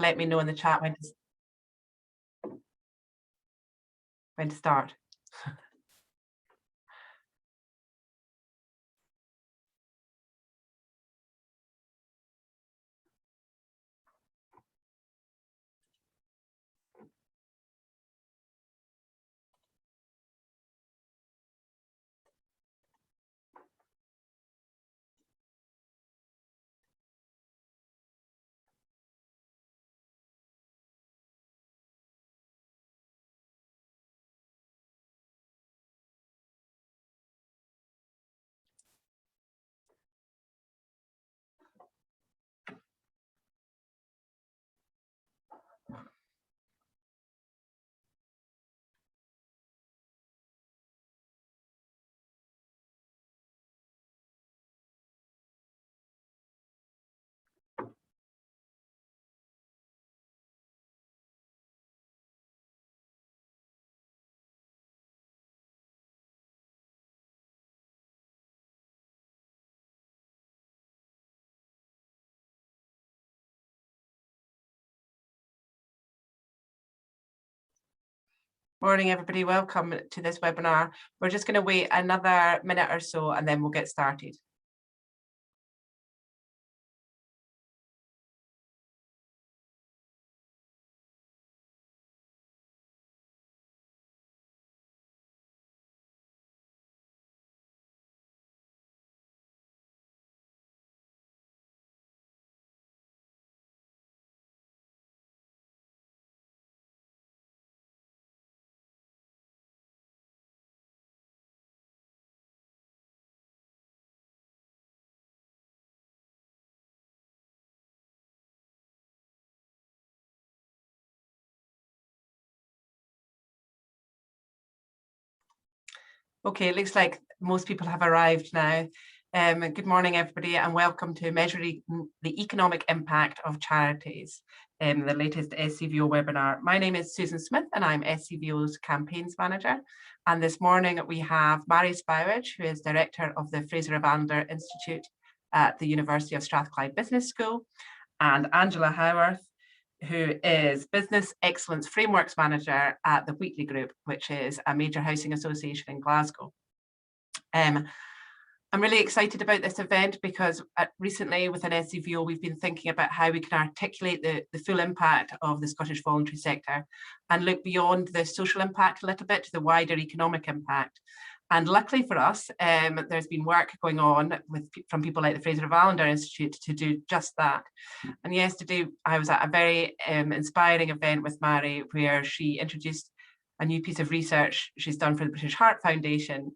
let me know in the chat when to start. Morning, everybody. Welcome to this webinar. We're just going to wait another minute or so and then we'll get started. Okay, it looks like most people have arrived now. Good morning, everybody, and welcome to Measuring the Economic Impact of Charities, the latest SCVO webinar. My name is Susan Smith, and I'm SCVO's Campaigns Manager. And this morning we have Mary Spowage, who is Director of the Fraser of Allender Institute at the University of Strathclyde Business School, and Angela Howarth, who is Business Excellence Frameworks Manager at the Wheatley Group, which is a major housing association in Glasgow. I'm really excited about this event because recently within SCVO, we've been thinking about how we can articulate the full impact of the Scottish voluntary sector and look beyond the social impact a little bit to the wider economic impact. And luckily for us, there's been work going on from people like the Fraser of Allender Institute to do just that. And yesterday, I was at a very inspiring event with Mary, where she introduced a new piece of research she's done for the British Heart Foundation,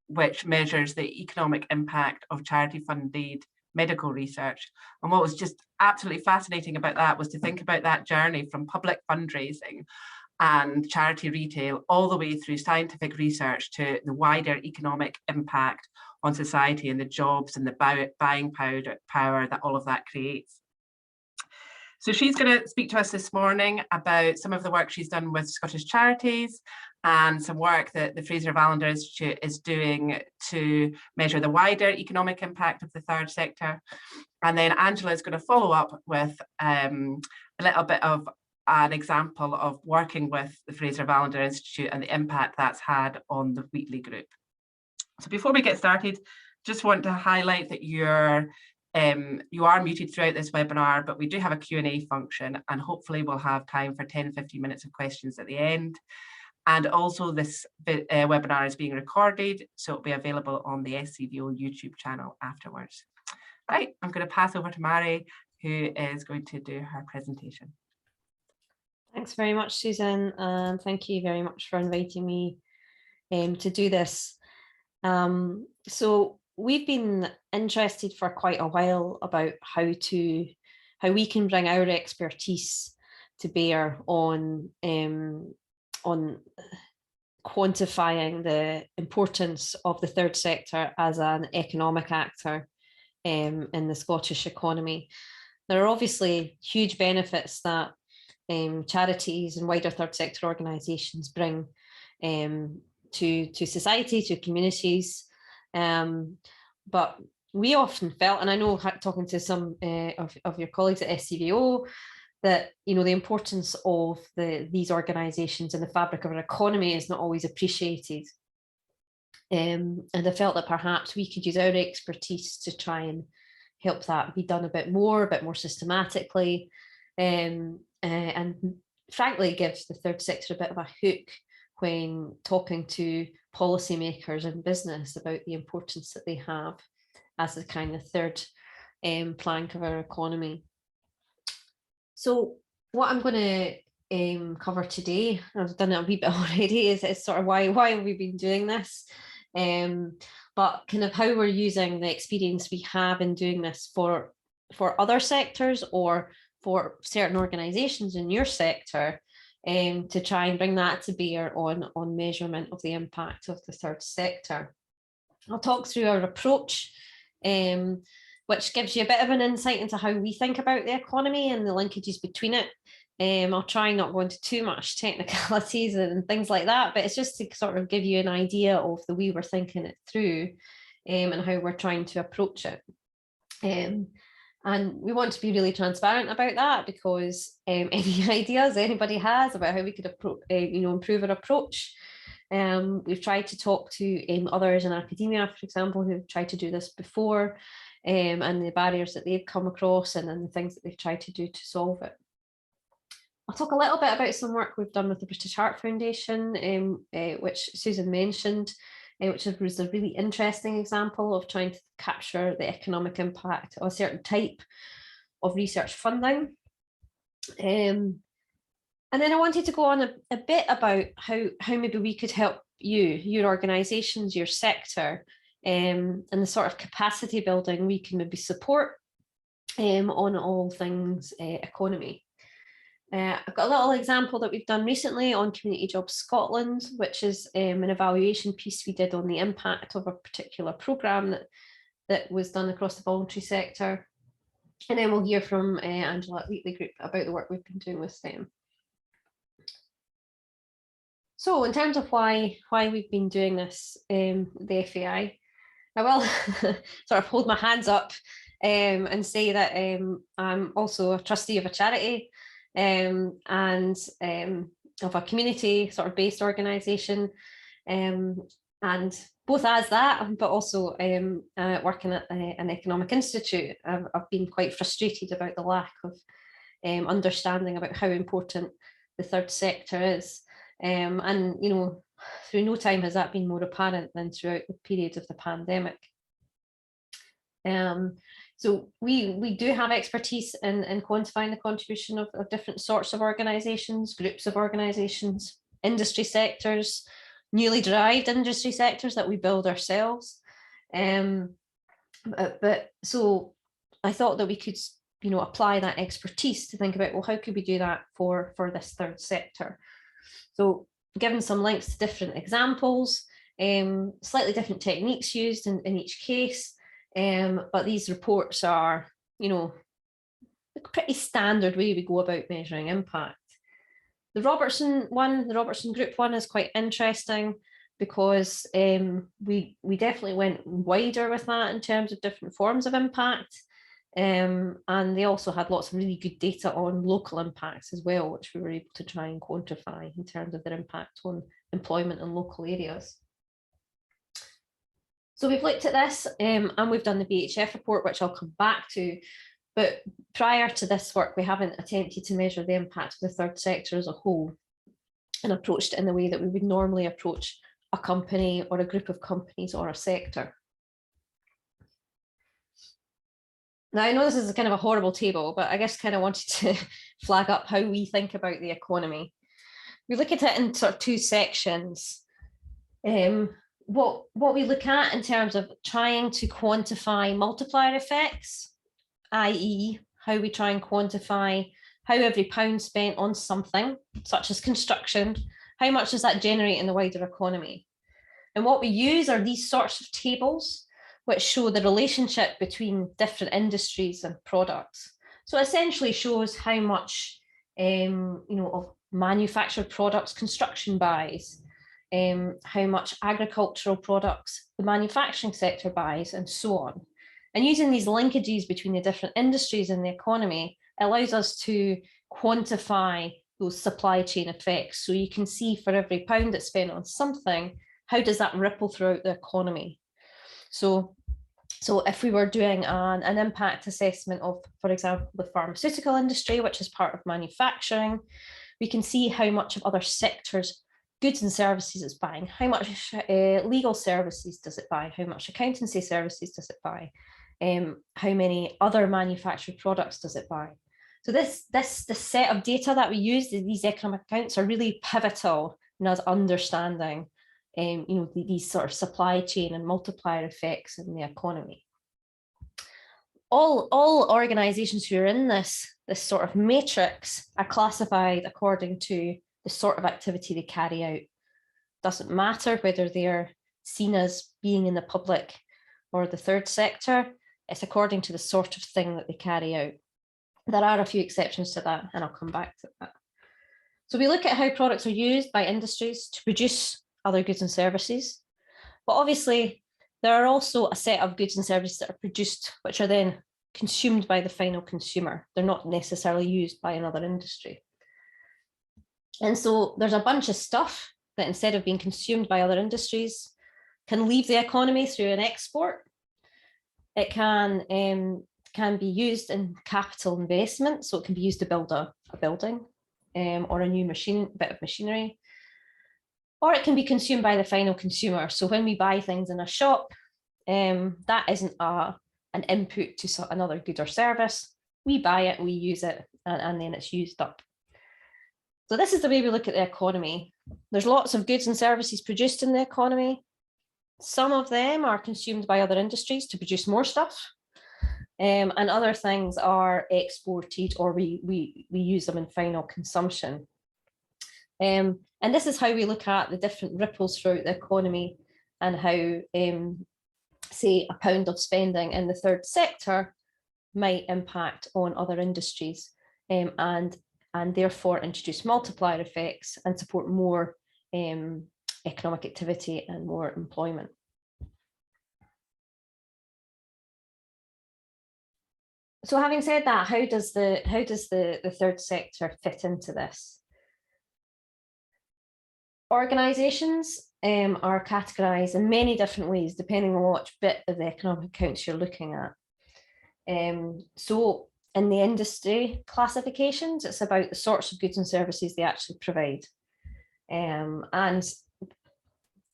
which measures the economic impact of charity-funded medical research. And what was just absolutely fascinating about that was to think about that journey from public fundraising and charity retail all the way through scientific research to the wider economic impact on society and the jobs and the buying power that all of that creates. So she's going to speak to us this morning about some of the work she's done with Scottish charities and some work that the Fraser of Allender Institute is doing to measure the wider economic impact of the third sector. And then Angela is going to follow up with a little bit of an example of working with the Fraser of Allender Institute and the impact that's had on the Wheatley Group. So before we get started, just want to highlight that you are muted throughout this webinar, but we do have a Q&A function, and hopefully we'll have time for 10-15 minutes of questions at the end. And also this webinar is being recorded, so it'll be available on the SCVO YouTube channel afterwards. Right, I'm going to pass over to Mary, who is going to do her presentation. Thanks very much, Susan, and thank you very much for inviting me to do this. So we've been interested for quite a while about how we can bring our expertise to bear on quantifying the importance of the third sector as an economic actor in the Scottish economy. There are obviously huge benefits that charities and wider third sector organisations bring to society, to communities, but we often felt, and I know talking to some of your colleagues at SCVO, that, you know, the importance of these organisations in the fabric of our economy is not always appreciated. And I felt that perhaps we could use our expertise to try and help that be done a bit more systematically, and frankly give the third sector a bit of a hook when talking to policymakers and business about the importance that they have as the kind of third plank of our economy. So what I'm going to cover today, I've done it a wee bit already, is sort of why have we been doing this, but kind of how we're using the experience we have in doing this for other sectors or for certain organisations in your sector, to try and bring that to bear on measurement of the impact of the third sector. I'll talk through our approach, which gives you a bit of an insight into how we think about the economy and the linkages between it. I'll try not go into too much technicalities and things like that, but it's just to sort of give you an idea of the way we're thinking it through, and how we're trying to approach it. And we want to be really transparent about that, because any ideas anybody has about how we could improve our approach, we've tried to talk to others in academia, for example, who've tried to do this before, and the barriers that they've come across and the things that they've tried to do to solve it. I'll talk a little bit about some work we've done with the British Heart Foundation, which Susan mentioned, which was a really interesting example of trying to capture the economic impact of a certain type of research funding. And then I wanted to go on a bit about how maybe we could help your organisations, your sector, and the sort of capacity building we can maybe support on all things economy. I've got a little example that we've done recently on Community Jobs Scotland, which is an evaluation piece we did on the impact of a particular programme that was done across the voluntary sector. And then we'll hear from Angela at Wheatley Group about the work we've been doing with them. So in terms of why we've been doing this, the FAI, I will sort of hold my hands up and say that I'm also a trustee of a charity, and of a community sort of based organisation, and both as that, but also working at an economic institute. I've been quite frustrated about the lack of understanding about how important the third sector is, and you know, through no time has that been more apparent than throughout the period of the pandemic. So we do have expertise in quantifying the contribution of different sorts of organisations, groups of organisations, industry sectors, newly derived industry sectors that we build ourselves. But so I thought that we could, you know, apply that expertise to think about, well, how could we do that for this third sector? So given some links to different examples, slightly different techniques used in each case. But these reports are, you know, a pretty standard way we go about measuring impact. The Robertson Group one is quite interesting because we definitely went wider with that in terms of different forms of impact. And they also had lots of really good data on local impacts as well, which we were able to try and quantify in terms of their impact on employment in local areas. So we've looked at this, and we've done the BHF report, which I'll come back to. But prior to this work, we haven't attempted to measure the impact of the third sector as a whole and approached it in the way that we would normally approach a company or a group of companies or a sector. Now, I know this is kind of a horrible table, but I just kind of wanted to flag up how we think about the economy. We look at it in sort of two sections. What we look at in terms of trying to quantify multiplier effects, i.e. how we try and quantify how every pound spent on something, such as construction, how much does that generate in the wider economy? And what we use are these sorts of tables, which show the relationship between different industries and products. So it essentially shows how much you know, of manufactured products construction buys, how much agricultural products the manufacturing sector buys, and so on. And using these linkages between the different industries in the economy allows us to quantify those supply chain effects. So you can see for every pound that's spent on something, how does that ripple throughout the economy? So if we were doing an impact assessment of, for example, the pharmaceutical industry, which is part of manufacturing, we can see how much of other sectors, goods and services it's buying, how much legal services does it buy, how much accountancy services does it buy, how many other manufactured products does it buy. So the set of data that we use, these economic accounts, are really pivotal in us understanding these sort of supply chain and multiplier effects in the economy. All organizations who are in this sort of matrix are classified according to the sort of activity they carry out. Doesn't matter whether they're seen as being in the public or the third sector, it's according to the sort of thing that they carry out. There are a few exceptions to that, and I'll come back to that. So we look at how products are used by industries to produce other goods and services. But obviously, there are also a set of goods and services that are produced, which are then consumed by the final consumer. They're not necessarily used by another industry. And so there's a bunch of stuff that, instead of being consumed by other industries, can leave the economy through an export. It can be used in capital investment, so it can be used to build a building or a new bit of machinery, or it can be consumed by the final consumer. So when we buy things in a shop, that isn't an input to another good or service. We buy it, we use it, and then it's used up. So this is the way we look at the economy. There's lots of goods and services produced in the economy. Some of them are consumed by other industries to produce more stuff. And other things are exported, or we use them in final consumption. And this is how we look at the different ripples throughout the economy, and how, say, a pound of spending in the third sector might impact on other industries, and therefore introduce multiplier effects and support more economic activity and more employment. So having said that, how does the third sector fit into this? Organisations are categorised in many different ways, depending on which bit of the economic accounts you're looking at. So in the industry classifications, it's about the sorts of goods and services they actually provide. And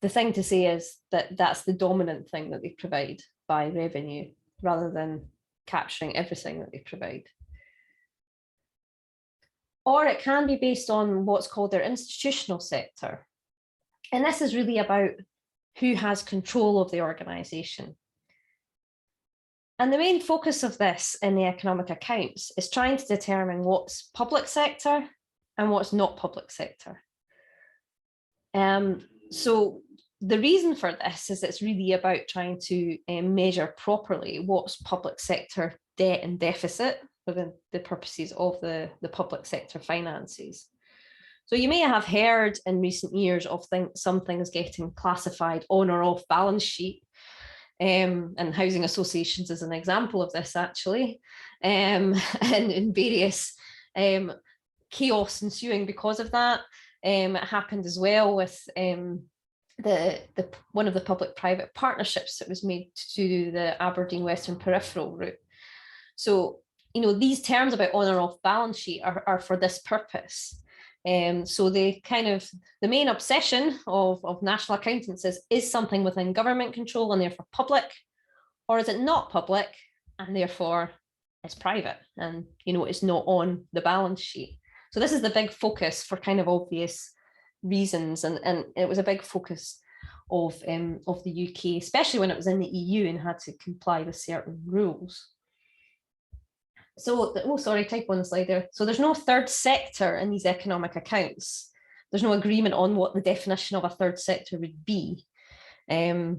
the thing to say is that that's the dominant thing that they provide by revenue, rather than capturing everything that they provide. Or it can be based on what's called their institutional sector. And this is really about who has control of the organisation. And the main focus of this in the economic accounts is trying to determine what's public sector and what's not public sector. So the reason for this is it's really about trying to measure properly what's public sector debt and deficit within the purposes of the public sector finances. So you may have heard in recent years of some things getting classified on or off balance sheet, and housing associations is an example of this, actually, and in various chaos ensuing because of that. It happened as well with one of the public-private partnerships that was made to do the Aberdeen Western Peripheral route. So, these terms about on or off balance sheet are for this purpose. So the main obsession of national accountants is something within government control and therefore public, or is it not public and therefore it's private and it's not on the balance sheet. So this is the big focus for kind of obvious reasons, and it was a big focus of the UK, especially when it was in the EU and had to comply with certain rules. So, type on the slide there. So there's no third sector in these economic accounts. There's no agreement on what the definition of a third sector would be. But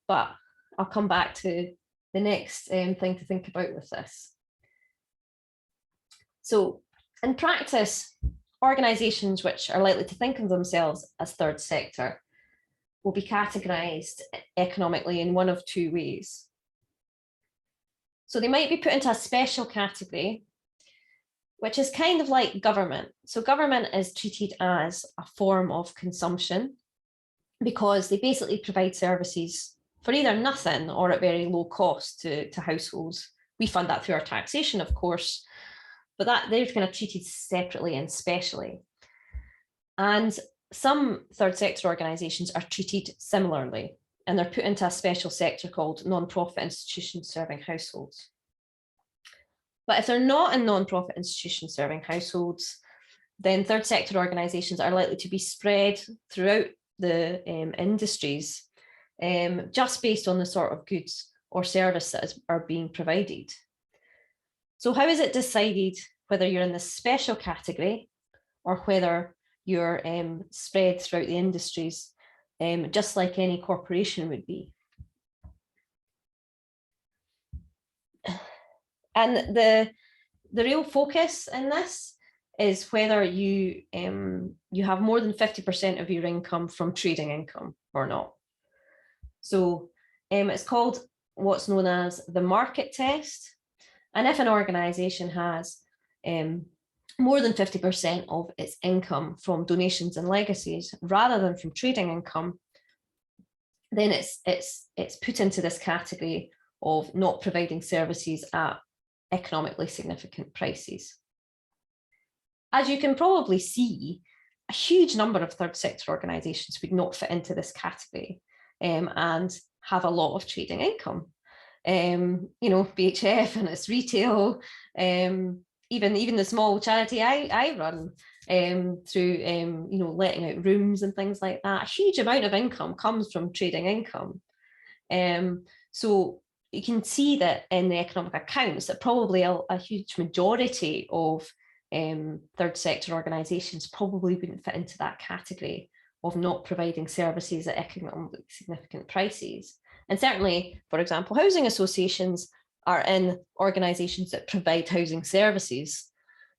I'll come back to the next thing to think about with this. So in practice, organisations which are likely to think of themselves as third sector will be categorised economically in one of two ways. So they might be put into a special category, which is kind of like government. So government is treated as a form of consumption because they basically provide services for either nothing or at very low cost to households. We fund that through our taxation, of course, but that they're kind of treated separately and specially. And some third sector organisations are treated similarly, and they're put into a special sector called non-profit institutions serving households. But if they're not in non-profit institutions serving households, then third sector organisations are likely to be spread throughout the industries, just based on the sort of goods or service that are being provided. So how is it decided whether you're in the special category or whether you're spread throughout the industries, just like any corporation would be? And the real focus in this is whether you have more than 50% of your income from trading income or not. So it's called what's known as the market test. And if an organisation has more than 50% of its income from donations and legacies rather than from trading income, then it's put into this category of not providing services at economically significant prices. As you can probably see, a huge number of third sector organisations would not fit into this category and have a lot of trading income. BHF and its retail, even the small charity I run through, letting out rooms and things like that. A huge amount of income comes from trading income. So you can see that in the economic accounts that probably a huge majority of third sector organisations probably wouldn't fit into that category of not providing services at economically significant prices. And certainly, for example, housing associations are in organisations that provide housing services.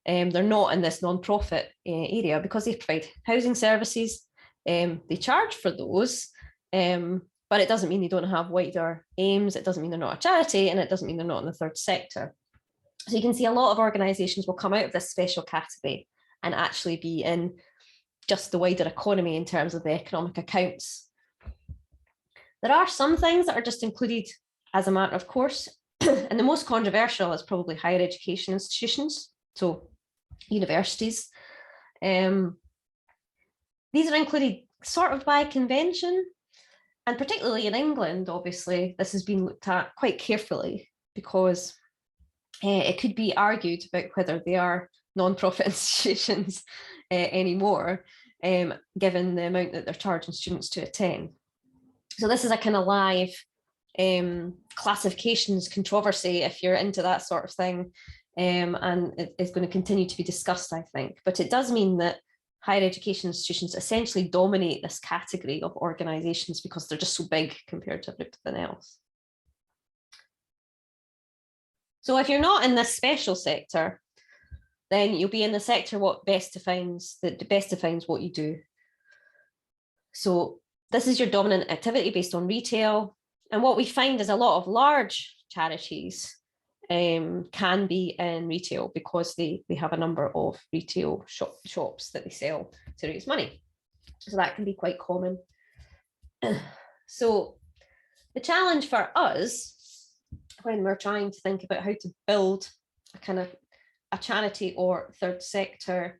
They're not in this non-profit area because they provide housing services. They charge for those, but it doesn't mean they don't have wider aims. It doesn't mean they're not a charity, and it doesn't mean they're not in the third sector. So you can see a lot of organisations will come out of this special category and actually be in just the wider economy in terms of the economic accounts. There are some things that are just included as a matter of course, and the most controversial is probably higher education institutions, so universities. These are included sort of by convention, and particularly in England, obviously, this has been looked at quite carefully because it could be argued about whether they are non-profit institutions anymore, given the amount that they're charging students to attend. So this is a kind of live classifications controversy, if you're into that sort of thing, and it is going to continue to be discussed, I think. But it does mean that higher education institutions essentially dominate this category of organisations because they're just so big compared to everything else. So if you're not in this special sector, then you'll be in the sector that best defines what you do. So this is your dominant activity based on retail. And what we find is a lot of large charities can be in retail because they have a number of retail shops that they sell to raise money. So that can be quite common. So the challenge for us when we're trying to think about how to build a kind of a charity or third sector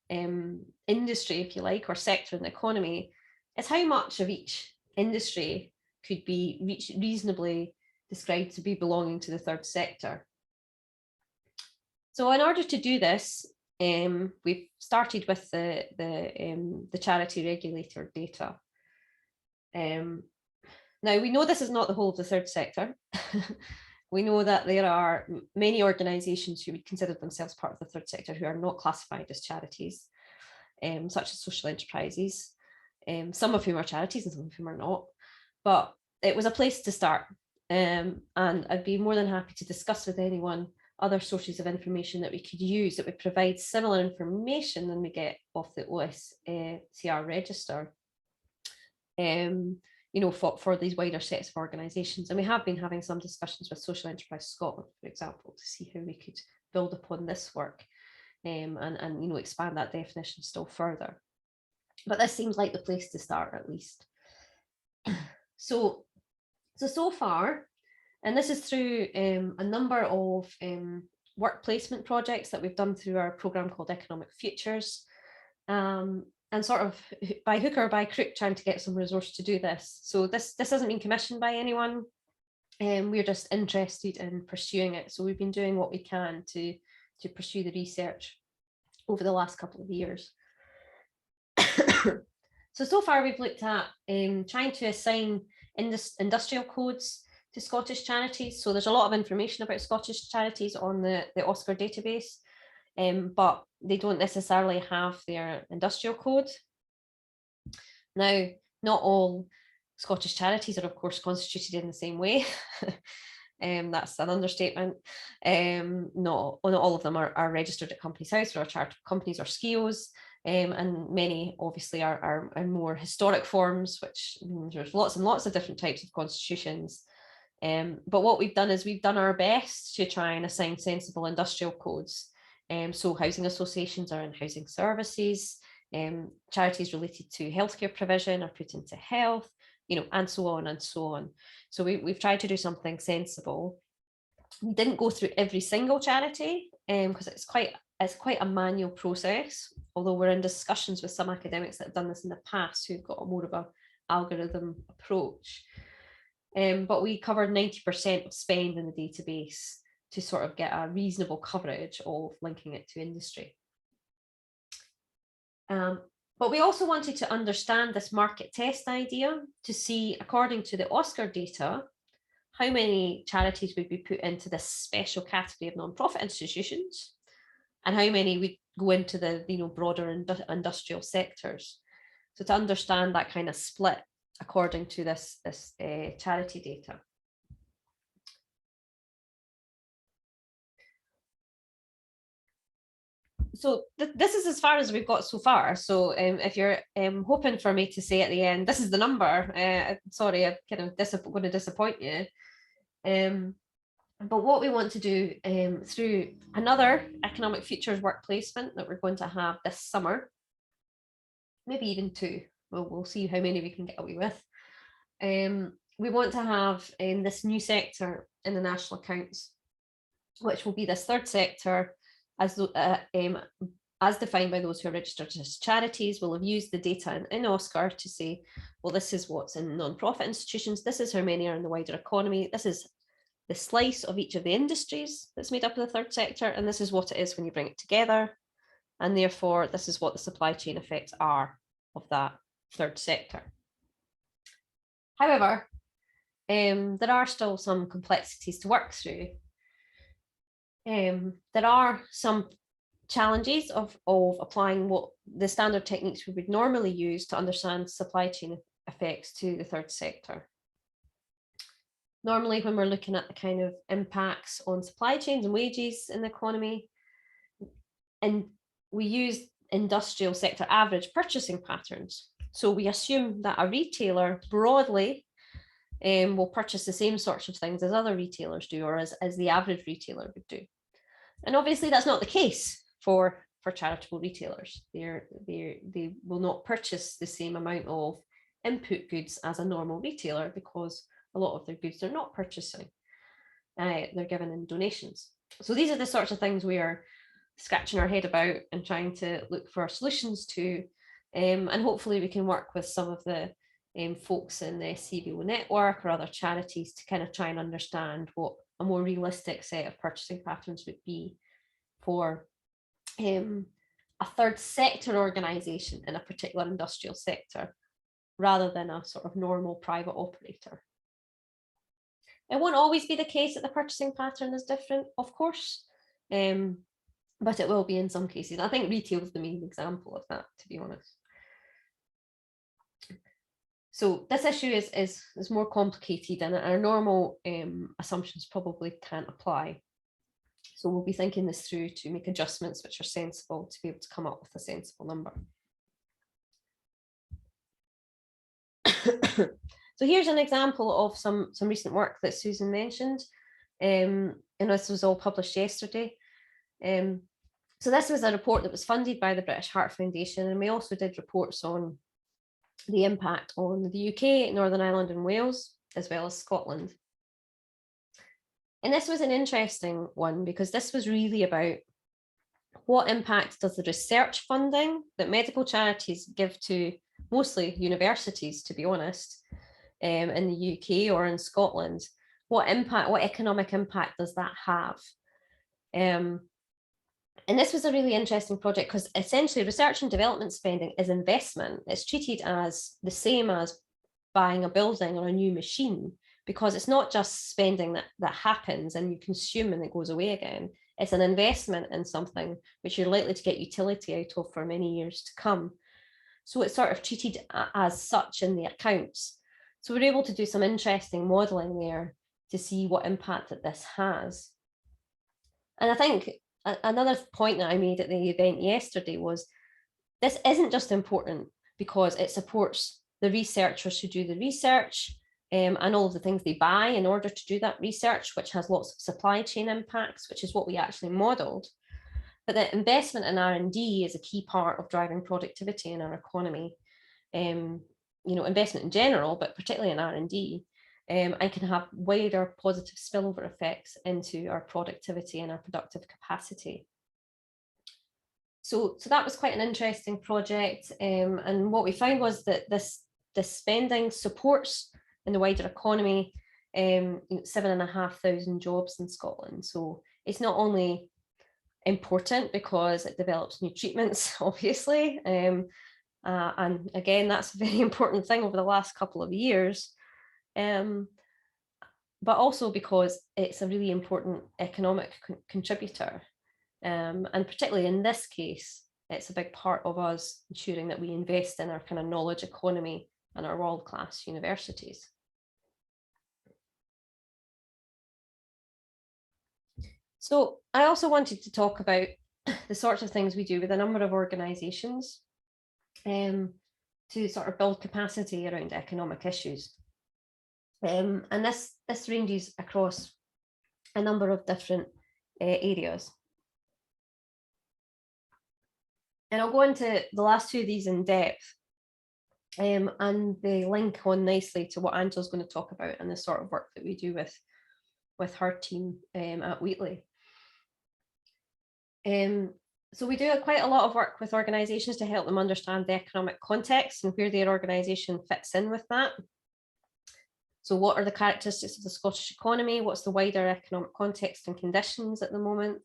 industry, if you like, or sector in the economy, is how much of each industry could be reasonably described to be belonging to the third sector. So in order to do this, we've started with the charity regulator data. Now, we know this is not the whole of the third sector. We know that there are many organisations who would consider themselves part of the third sector who are not classified as charities, such as social enterprises, some of whom are charities and some of whom are not. But it was a place to start. And I'd be more than happy to discuss with anyone other sources of information that we could use that would provide similar information than we get off the OSCR register. for these wider sets of organisations. And we have been having some discussions with Social Enterprise Scotland, for example, to see how we could build upon this work and expand that definition still further. But this seems like the place to start, at least. So far, and this is through a number of work placement projects that we've done through our programme called Economic Futures, and sort of by hook or by crook trying to get some resource to do this. So this hasn't been commissioned by anyone, and we're just interested in pursuing it. So we've been doing what we can to pursue the research over the last couple of years. So far we've looked at trying to assign industrial codes to Scottish charities. So there's a lot of information about Scottish charities on the OSCAR database, but they don't necessarily have their industrial code. Now, not all Scottish charities are, of course, constituted in the same way. That's an understatement. Not all of them are registered at Companies House or chartered companies or SCVOs. And many obviously are more historic forms, which means there's lots and lots of different types of constitutions. But what we've done is we've done our best to try and assign sensible industrial codes. So housing associations are in housing services, charities related to healthcare provision are put into health, and so on and so on. So we've tried to do something sensible. We didn't go through every single charity because it's quite a manual process, although we're in discussions with some academics that have done this in the past who've got more of an algorithm approach. But we covered 90% of spend in the database to sort of get a reasonable coverage of linking it to industry. But we also wanted to understand this market test idea to see, according to the OSCAR data, how many charities would be put into this special category of non-profit institutions, and how many would go into the broader industrial sectors. So to understand that kind of split according to this charity data. So this is as far as we've got so far. So if you're hoping for me to say at the end, this is the number, sorry, I'm kind of going to disappoint you. But what we want to do through another Economic Futures work placement that we're going to have this summer, maybe even two, we'll see how many we can get away with. We want to have this new sector in the national accounts, which will be this third sector as defined by those who are registered as charities. Will have used the data in OSCAR to say, well, this is what's in non-profit institutions, this is how many are in the wider economy, this is the slice of each of the industries that's made up of the third sector, and this is what it is when you bring it together, and therefore this is what the supply chain effects are of that third sector. However, there are still some complexities to work through. There are some challenges of applying what the standard techniques we would normally use to understand supply chain effects to the third sector. Normally, when we're looking at the kind of impacts on supply chains and wages in the economy, and we use industrial sector average purchasing patterns. So we assume that a retailer broadly will purchase the same sorts of things as other retailers do, or as the average retailer would do. And obviously that's not the case for charitable retailers. They will not purchase the same amount of input goods as a normal retailer, because a lot of their goods they're not purchasing. They're given in donations. So these are the sorts of things we are scratching our head about and trying to look for solutions to. And hopefully we can work with some of the folks in the SCVO network or other charities to kind of try and understand what a more realistic set of purchasing patterns would be for a third sector organisation in a particular industrial sector, rather than a sort of normal private operator. It won't always be the case that the purchasing pattern is different, of course, but it will be in some cases. I think retail is the main example of that, to be honest. So this issue is more complicated, and our normal assumptions probably can't apply. So we'll be thinking this through to make adjustments which are sensible to be able to come up with a sensible number. So here's an example of some recent work that Susan mentioned, and this was all published yesterday. So this was a report that was funded by the British Heart Foundation, and we also did reports on the impact on the UK, Northern Ireland and Wales, as well as Scotland. And this was an interesting one because this was really about what impact does the research funding that medical charities give to mostly universities, to be honest, in the UK or in Scotland, what economic impact does that have? And this was a really interesting project because essentially research and development spending is investment. It's treated as the same as buying a building or a new machine, because it's not just spending that happens and you consume and it goes away again. It's an investment in something which you're likely to get utility out of for many years to come. So it's sort of treated as such in the accounts. So we're able to do some interesting modelling there to see what impact that this has. And I think another point that I made at the event yesterday was this isn't just important because it supports the researchers who do the research and all of the things they buy in order to do that research, which has lots of supply chain impacts, which is what we actually modelled. But the investment in R&D is a key part of driving productivity in our economy. Investment in general, but particularly in R&D, and can have wider positive spillover effects into our productivity and our productive capacity. So that was quite an interesting project, and what we found was that this spending supports in the wider economy 7,500 jobs in Scotland. So it's not only important because it develops new treatments, obviously, and again, that's a very important thing over the last couple of years, but also because it's a really important economic contributor. And particularly in this case, it's a big part of us ensuring that we invest in our kind of knowledge economy and our world-class universities. So I also wanted to talk about the sorts of things we do with a number of organisations to sort of build capacity around economic issues. And this ranges across a number of different areas. And I'll go into the last two of these in depth, and they link on nicely to what Angela's going to talk about and the sort of work that we do with her team at Wheatley. So we do quite a lot of work with organisations to help them understand the economic context and where their organisation fits in with that. So what are the characteristics of the Scottish economy? What's the wider economic context and conditions at the moment?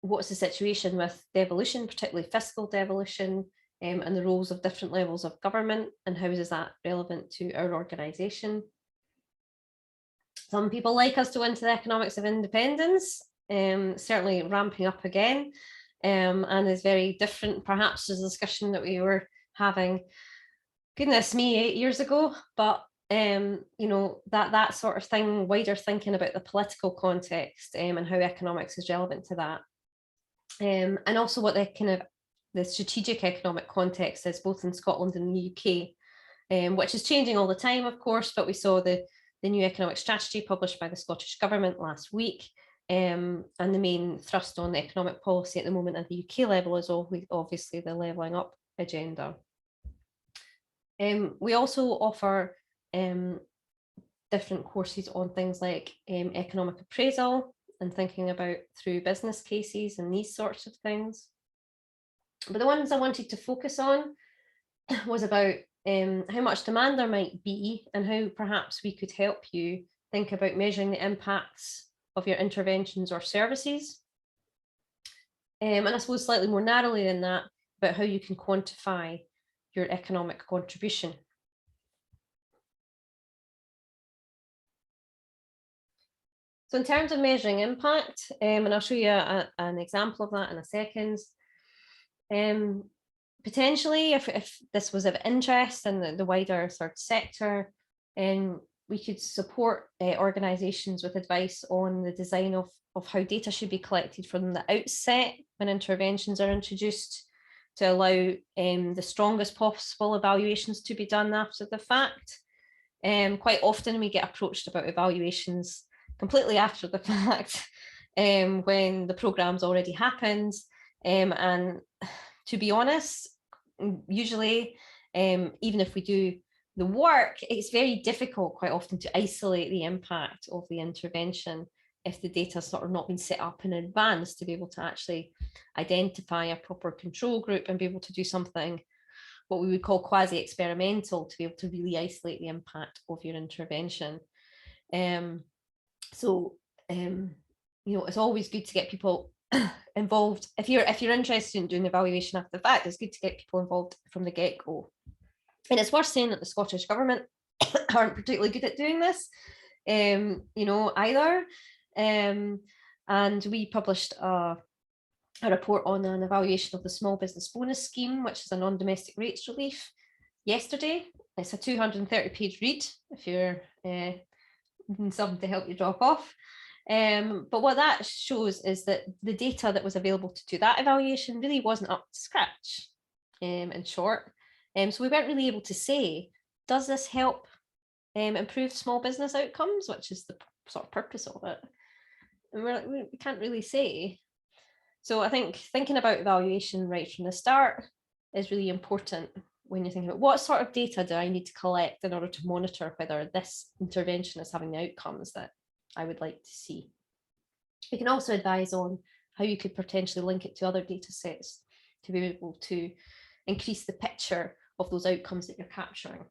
What's the situation with devolution, particularly fiscal devolution, and the roles of different levels of government, and how is that relevant to our organisation? Some people like us to go into the economics of independence, certainly ramping up again, and is very different perhaps to the discussion that we were having, goodness me, 8 years ago, but that sort of thing, wider thinking about the political context and how economics is relevant to that. And also what the strategic economic context is, both in Scotland and the UK, which is changing all the time, of course, but we saw the new economic strategy published by the Scottish Government last week, and the main thrust on economic policy at the moment at the UK level is obviously the levelling up agenda. We also offer different courses on things like economic appraisal and thinking about through business cases and these sorts of things. But the ones I wanted to focus on was about how much demand there might be and how perhaps we could help you think about measuring the impacts of your interventions or services. And I suppose slightly more narrowly than that, about how you can quantify your economic contribution. So in terms of measuring impact, and I'll show you an example of that in a second, potentially if this was of interest in the wider third sector, we could support organisations with advice on the design of how data should be collected from the outset when interventions are introduced, to allow the strongest possible evaluations to be done after the fact. Quite often we get approached about evaluations completely after the fact, when the program's already happened. And to be honest, usually, even if we do the work, it's very difficult quite often to isolate the impact of the intervention if the data's sort of not been set up in advance to be able to actually identify a proper control group and be able to do something, what we would call quasi-experimental, to be able to really isolate the impact of your intervention. You know, it's always good to get people involved. If you're interested in doing the evaluation after the fact, it's good to get people involved from the get-go. And it's worth saying that the Scottish Government aren't particularly good at doing this, you know, either. And we published a report on an evaluation of the Small Business Bonus Scheme, which is a non-domestic rates relief, yesterday. It's a 230-page read if you're something to help you drop off. But what that shows is that the data that was available to do that evaluation really wasn't up to scratch, in short. So we weren't really able to say, does this help improve small business outcomes, which is the sort of purpose of it? And we can't really say. So I think thinking about evaluation right from the start is really important when you're thinking about what sort of data do I need to collect in order to monitor whether this intervention is having the outcomes that I would like to see. We can also advise on how you could potentially link it to other data sets to be able to increase the picture of those outcomes that you're capturing.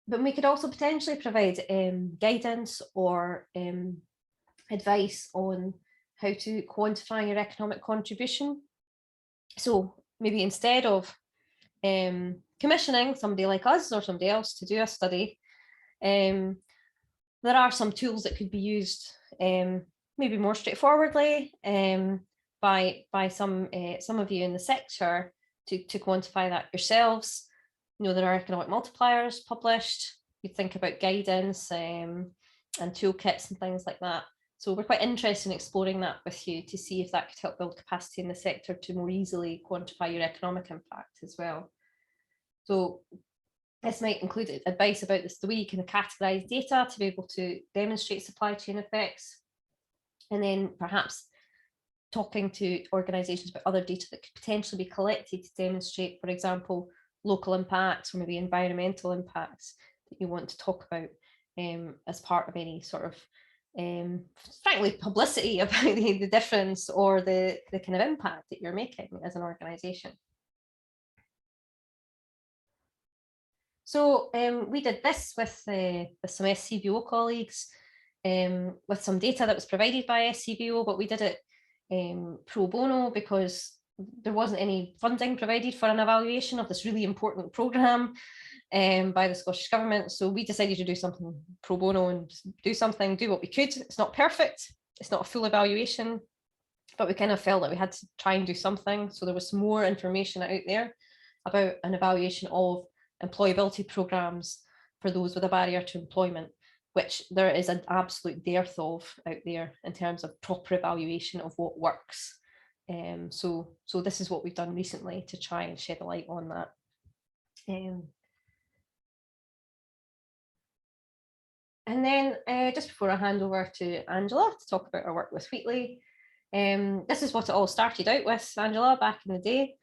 But we could also potentially provide guidance or advice on how to quantify your economic contribution. So maybe instead of commissioning somebody like us or somebody else to do a study, there are some tools that could be used maybe more straightforwardly by some of you in the sector to quantify that yourselves. You know, there are economic multipliers published. You think about guidance and toolkits and things like that. So we're quite interested in exploring that with you to see if that could help build capacity in the sector to more easily quantify your economic impact as well. So this might include advice about the way you can categorise data to be able to demonstrate supply chain effects, and then perhaps talking to organisations about other data that could potentially be collected to demonstrate, for example, local impacts or maybe environmental impacts that you want to talk about as part of any sort of frankly publicity about the difference or the kind of impact that you're making as an organisation. So we did this with some SCVO colleagues with some data that was provided by SCVO, but we did it pro bono because there wasn't any funding provided for an evaluation of this really important programme by the Scottish Government. So we decided to do something pro bono and do what we could. It's not perfect, it's not a full evaluation, but we kind of felt that we had to try and do something. So there was some more information out there about an evaluation of employability programmes for those with a barrier to employment, which there is an absolute dearth of out there in terms of proper evaluation of what works. So this is what we've done recently to try and shed a light on that. And then just before I hand over to Angela to talk about our work with Wheatley, this is what it all started out with, Angela, back in the day.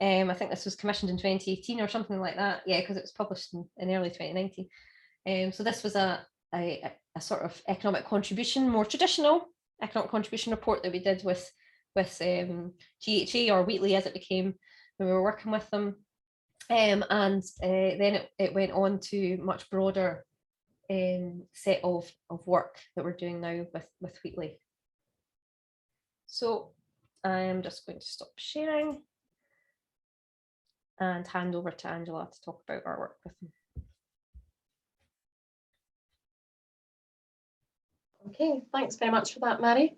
I think this was commissioned in 2018 or something like that. Yeah, because it was published in early 2019. So this was a sort of economic contribution, more traditional economic contribution report that we did with GHA or Wheatley as it became when we were working with them. And then it went on to much broader set of work that we're doing now with Wheatley. So I'm just going to stop sharing and hand over to Angela to talk about our work with them. Okay, thanks very much for that, Mary.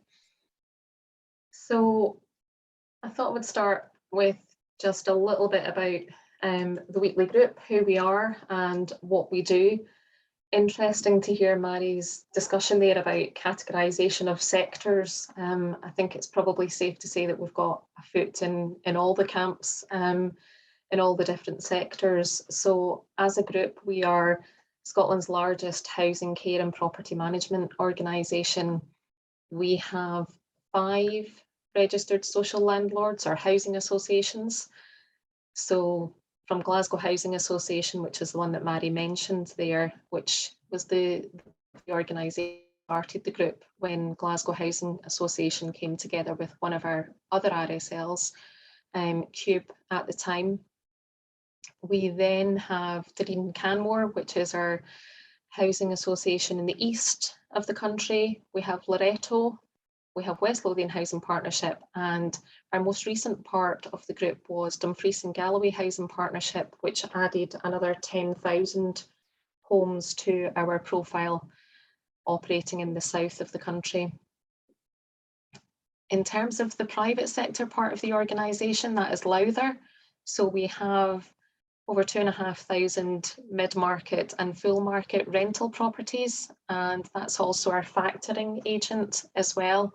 So I thought I would start with just a little bit about the Wheatley Group, who we are and what we do. interesting to hear Mary's discussion there about categorisation of sectors. I think it's probably safe to say that we've got a foot in all the camps, in all the different sectors. So as a group, we are Scotland's largest housing, care and property management organisation. We have 5 registered social landlords or housing associations. So from Glasgow Housing Association, which is the one that Mary mentioned there, which was the organisation that started the group when Glasgow Housing Association came together with one of our other RSLs, Cube at the time. We then have Doreen Canmore, which is our housing association in the east of the country. We have Loreto, we have West Lothian Housing Partnership, and our most recent part of the group was Dumfries and Galloway Housing Partnership, which added another 10,000 homes to our profile, operating in the south of the country. In terms of the private sector part of the organisation, that is Lowther. So we have over 2,500 mid-market and full market rental properties, and that's also our factoring agent as well.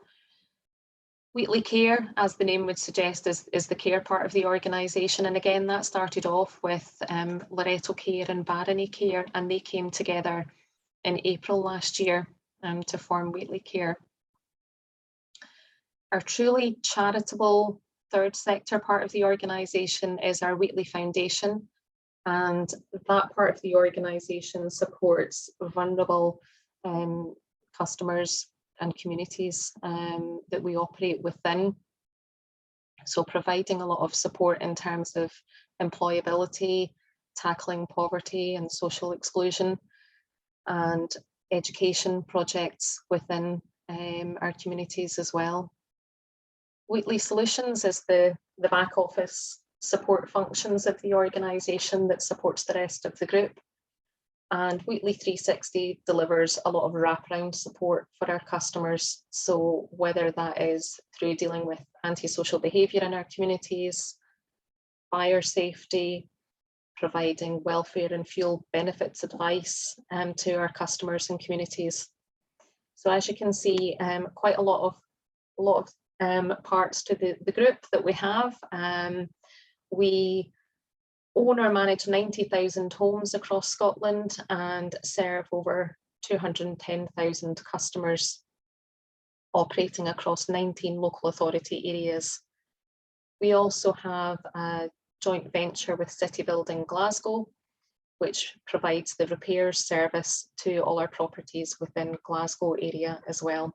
Wheatley Care, as the name would suggest, is the care part of the organisation. And again, that started off with Loreto Care and Barony Care, and they came together in April last year to form Wheatley Care. Our truly charitable third sector part of the organisation is our Wheatley Foundation. And that part of the organisation supports vulnerable customers and communities that we operate within. So providing a lot of support in terms of employability, tackling poverty and social exclusion, and education projects within our communities as well. Wheatley Solutions is the back office support functions of the organisation that supports the rest of the group. And Wheatley 360 delivers a lot of wraparound support for our customers. So whether that is through dealing with antisocial behaviour in our communities, fire safety, providing welfare and fuel benefits advice to our customers and communities. So as you can see, quite a lot of parts to the group that we have. We own or manage 90,000 homes across Scotland and serve over 210,000 customers operating across 19 local authority areas. We also have a joint venture with City Building Glasgow, which provides the repairs service to all our properties within Glasgow area as well.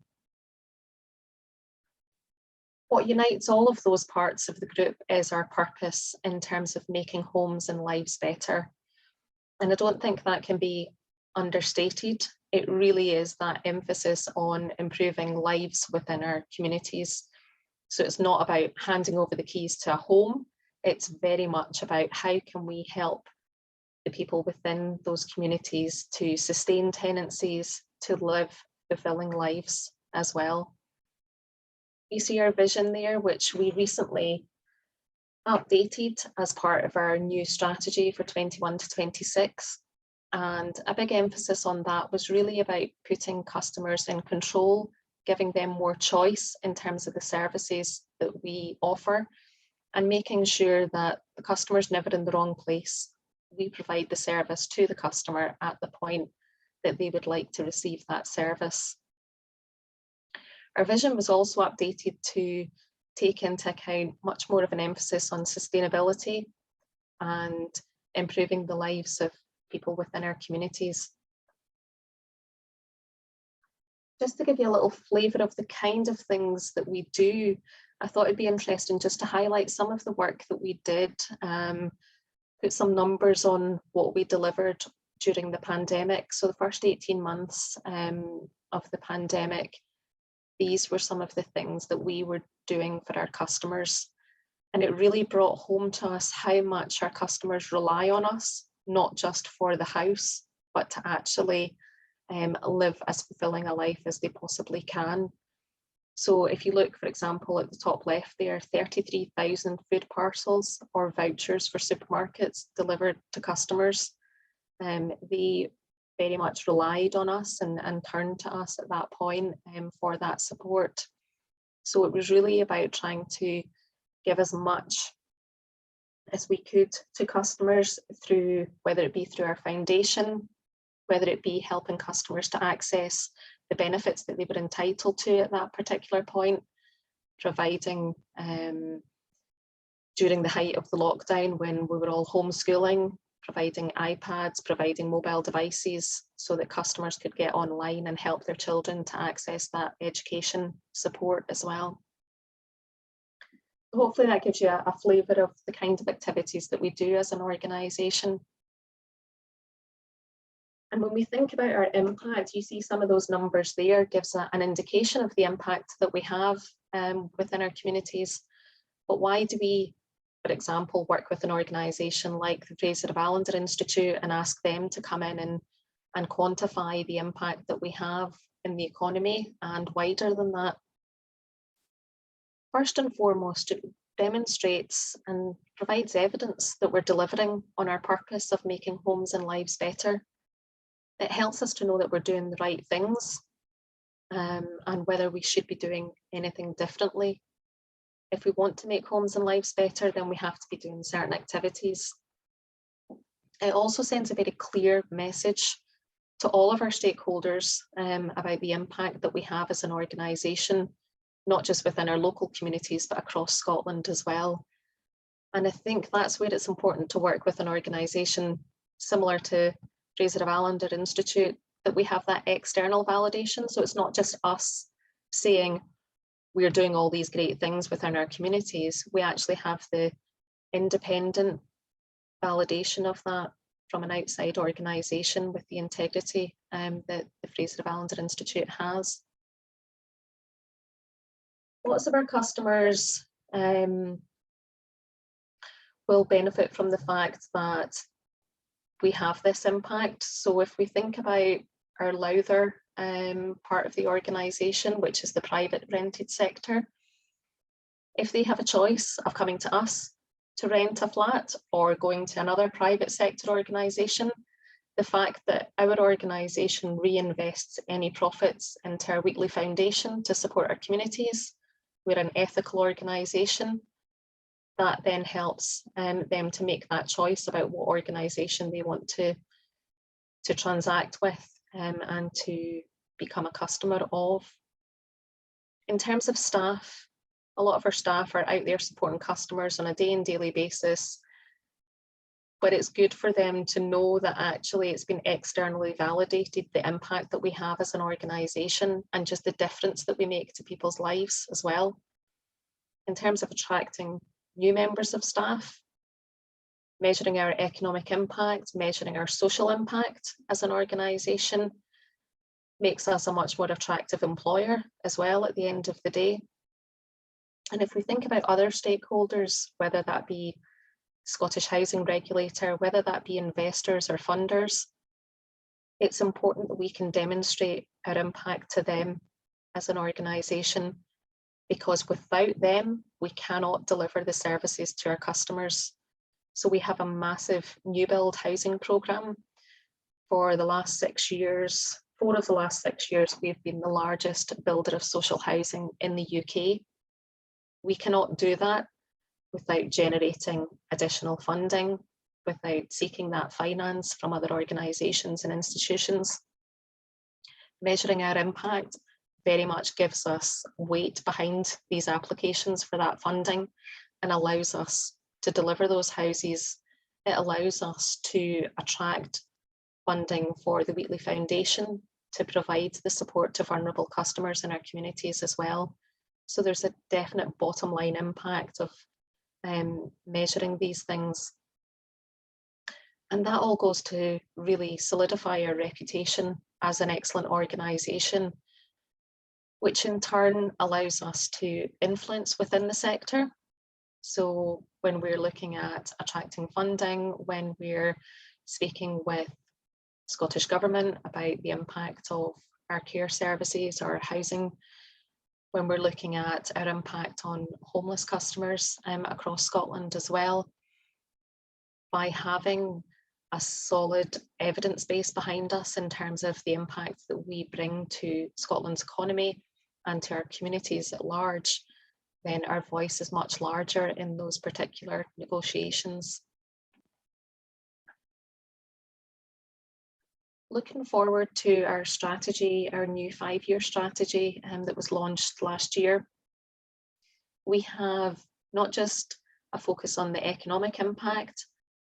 What unites all of those parts of the group is our purpose in terms of making homes and lives better. And I don't think that can be understated. It really is that emphasis on improving lives within our communities. So it's not about handing over the keys to a home. It's very much about how can we help the people within those communities to sustain tenancies, to live fulfilling lives as well. You see our vision there, which we recently updated as part of our new strategy for 21 to 26. And a big emphasis on that was really about putting customers in control, giving them more choice in terms of the services that we offer, and making sure that the customer's never in the wrong place. We provide the service to the customer at the point that they would like to receive that service. Our vision was also updated to take into account much more of an emphasis on sustainability and improving the lives of people within our communities. Just to give you a little flavour of the kind of things that we do, I thought it'd be interesting just to highlight some of the work that we did, put some numbers on what we delivered during the pandemic. So the first 18 months of the pandemic, these were some of the things that we were doing for our customers. And it really brought home to us how much our customers rely on us, not just for the house, but to actually live as fulfilling a life as they possibly can. So if you look, for example, at the top left there, 33,000 food parcels or vouchers for supermarkets delivered to customers. The very much relied on us and turned to us at that point for that support. So it was really about trying to give as much as we could to customers through, whether it be through our foundation, whether it be helping customers to access the benefits that they were entitled to at that particular point, providing during the height of the lockdown when we were all homeschooling, providing iPads, providing mobile devices so that customers could get online and help their children to access that education support as well. Hopefully that gives you a flavour of the kind of activities that we do as an organisation. And when we think about our impact, you see some of those numbers there, gives an indication of the impact that we have within our communities. But why do we, for example, work with an organisation like the Fraser of Allender Institute and ask them to come in and quantify the impact that we have in the economy and wider than that? First and foremost, it demonstrates and provides evidence that we're delivering on our purpose of making homes and lives better. It helps us to know that we're doing the right things and whether we should be doing anything differently. If we want to make homes and lives better, then we have to be doing certain activities. It also sends a very clear message to all of our stakeholders about the impact that we have as an organisation, not just within our local communities, but across Scotland as well. And I think that's where it's important to work with an organisation similar to Fraser of Allender Institute, that we have that external validation. So it's not just us saying we're doing all these great things within our communities. We actually have the independent validation of that from an outside organisation with the integrity that the Fraser of Allender Institute has. Lots of our customers will benefit from the fact that we have this impact. So if we think about our Lowther part of the organisation, which is the private rented sector, if they have a choice of coming to us to rent a flat or going to another private sector organisation, the fact that our organisation reinvests any profits into our weekly foundation to support our communities, we're an ethical organisation, that then helps them to make that choice about what organisation they want to transact with and to become a customer of. In terms of staff, a lot of our staff are out there supporting customers on a day and daily basis, but it's good for them to know that actually it's been externally validated, the impact that we have as an organisation and just the difference that we make to people's lives as well. In terms of attracting new members of staff, measuring our economic impact, measuring our social impact as an organisation makes us a much more attractive employer as well at the end of the day. And if we think about other stakeholders, whether that be Scottish Housing Regulator, whether that be investors or funders, it's important that we can demonstrate our impact to them as an organisation, because without them, we cannot deliver the services to our customers. So we have a massive new build housing programme. For the last 6 years, 4 of the last 6 years, we've been the largest builder of social housing in the UK. We cannot do that without generating additional funding, without seeking that finance from other organisations and institutions. Measuring our impact very much gives us weight behind these applications for that funding and allows us to deliver those houses. It allows us to attract funding for the Wheatley Foundation to provide the support to vulnerable customers in our communities as well. So there's a definite bottom line impact of measuring these things. And that all goes to really solidify our reputation as an excellent organisation, which in turn allows us to influence within the sector. So when we're looking at attracting funding, when we're speaking with Scottish Government about the impact of our care services, our housing, when we're looking at our impact on homeless customers across Scotland as well, by having a solid evidence base behind us in terms of the impact that we bring to Scotland's economy and to our communities at large, then our voice is much larger in those particular negotiations. Looking forward to our strategy, our new 5-year strategy that was launched last year, we have not just a focus on the economic impact,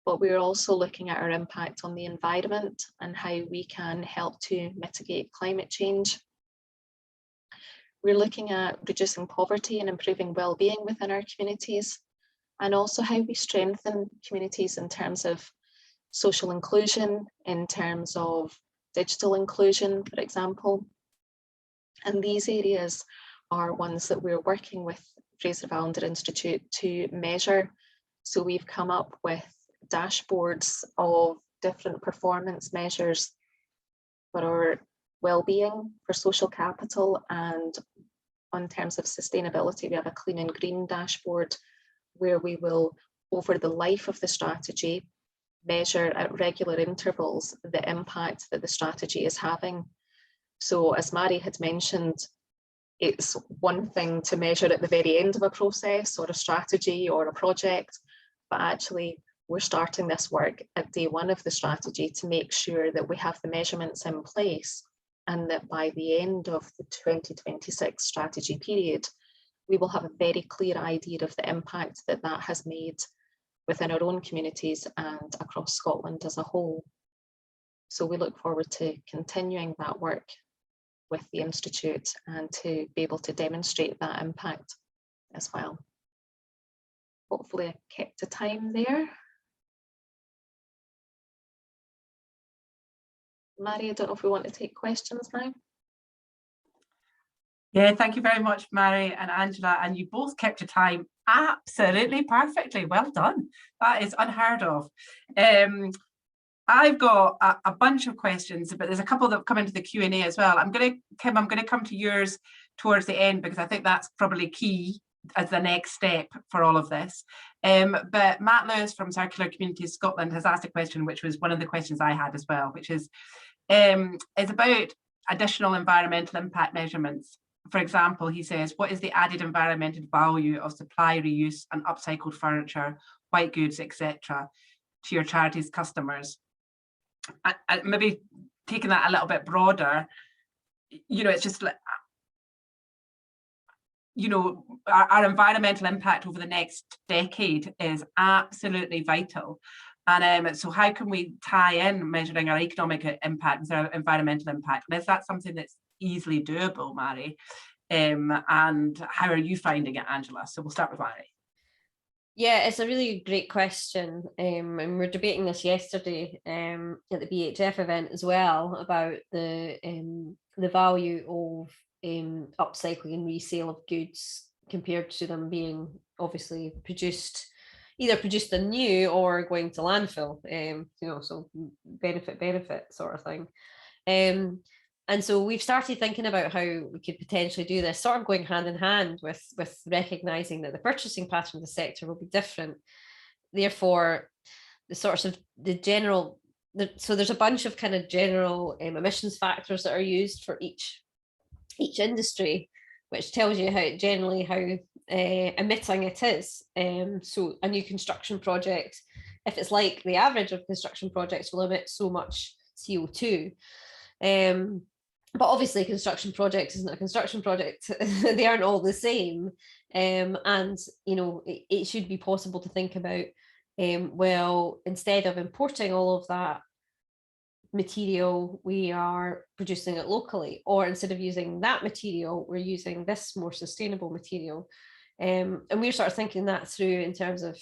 but we're also looking at our impact on the environment and how we can help to mitigate climate change. We're looking at reducing poverty and improving well-being within our communities, and also how we strengthen communities in terms of social inclusion, in terms of digital inclusion, for example. And these areas are ones that we're working with Fraser Valander Institute to measure. So we've come up with dashboards of different performance measures for our well-being, for social capital, and in terms of sustainability, we have a clean and green dashboard where we will, over the life of the strategy, measure at regular intervals the impact that the strategy is having. So as Mary had mentioned, it's one thing to measure at the very end of a process or a strategy or a project, but actually we're starting this work at day one of the strategy to make sure that we have the measurements in place and that by the end of the 2026 strategy period, we will have a very clear idea of the impact that that has made within our own communities and across Scotland as a whole. So we look forward to continuing that work with the Institute and to be able to demonstrate that impact as well. Hopefully I kept the time there. Mary, I don't know if we want to take questions now. Yeah, thank you very much, Mary and Angela, and you both kept your time absolutely perfectly. Well done. That is unheard of. I've got a bunch of questions, but there's a couple that have come into the Q&A as well. Kim, I'm going to come to yours towards the end because I think that's probably key as the next step for all of this. But Matt Lewis from Circular Communities Scotland has asked a question, which was one of the questions I had as well, which is about additional environmental impact measurements. For example, he says, what is the added environmental value of supply, reuse and upcycled furniture, white goods, etc. to your charity's customers? And maybe taking that a little bit broader, it's just like, our environmental impact over the next decade is absolutely vital. And so how can we tie in measuring our economic impact with our environmental impact? And is that something that's easily doable, Mary? And how are you finding it, Angela? So we'll start with Mary. Yeah, it's a really great question. And we were debating this yesterday at the BHF event as well about the value of upcycling and resale of goods compared to them being obviously either produced anew or going to landfill, so benefit sort of thing. And so we've started thinking about how we could potentially do this, sort of going hand in hand with recognizing that the purchasing pattern of the sector will be different. Therefore, so there's a bunch of kind of general emissions factors that are used for each industry, which tells you how emitting it is. So a new construction project, if it's like the average of construction projects, will emit so much CO2. But obviously a construction project isn't a construction project. They aren't all the same. And, it should be possible to think about, well, instead of importing all of that material, we are producing it locally, or instead of using that material, we're using this more sustainable material. And we're sort of thinking that through in terms of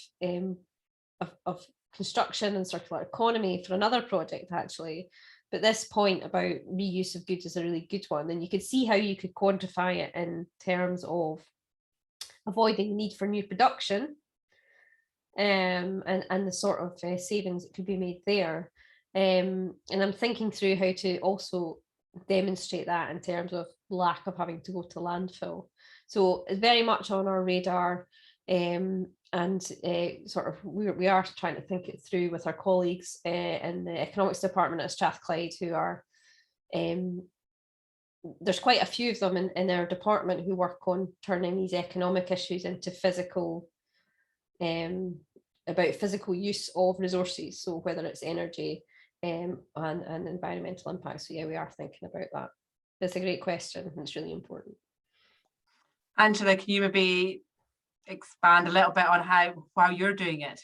construction and circular economy for another project, actually. But this point about reuse of goods is a really good one. And you could see how you could quantify it in terms of avoiding the need for new production and the sort of savings that could be made there. And I'm thinking through how to also demonstrate that in terms of lack of having to go to landfill. So it's very much on our radar. And sort of we are trying to think it through with our colleagues in the economics department at Strathclyde, who are there's quite a few of them in our department who work on turning these economic issues into physical, about physical use of resources. So whether it's energy and environmental impact. So yeah, we are thinking about that. It's a great question and it's really important. Angela, can you maybe expand a little bit on how you're doing it?